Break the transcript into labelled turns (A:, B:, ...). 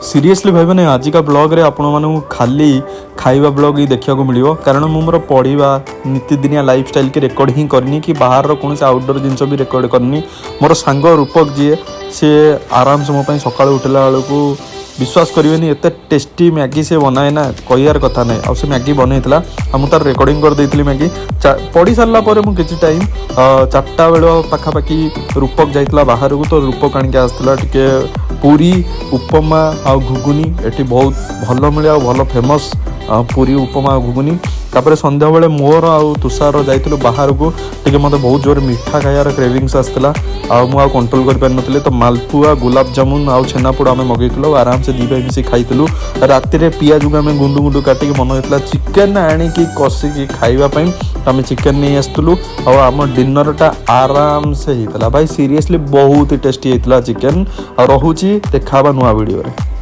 A: Seriously भाई मैंने आज का ब्लॉग रे आपण मानू खाली खाइबा ब्लॉग ही देखा मिलियो कारण मु मोर पढ़ा नीतिदिनिया लाइफस्टाइल की रेकर्ड ही करनी कि बाहर कौन से आउटडोर जिनस भी रेकर्ड करनी। मोर सांग रूपक जी सी आराम से मोपाई सका उठला बेलू विश्वास करेनि एत टेस्टी मैगी से बनाए ना कहियार कथा ना आ मैगी बनईला मुझे तार रेकर्डिंग कर देती मैगी पढ़ी सारा मुझे टाइम 4टा बेल पाखापाखि रूपक जाइला बाहर को तो रूपक आणिक आसला टे पूरी उपमा आ घुगुनी एटी बहुत भल मिले आ भल फेमस पूरी उपमा घुगुनी तापर संध्या बेले मोर आ तुषार जाइलु बाहर को टे मत बहुत जोर मीठा खाइबार क्रेविंग्स आसला आ कंट्रोल कर पार नथले तो मालपुआ गुलाब जामुन आ छेनापोड़ आम मगेलु आराम से दी भाई मिसी खाइलु राति रे पियाज को आम गुंडु गुंडु काटिक मन होता चिकेन आनिकी कषिकी खाइबापी आम चिकेन नहीं आसलु आम डिनरटा आराम से होता भाई सीरियसली बहुत ही टेस्टी होता चिकेन आ रोची देखा नुआ वीडियो रे।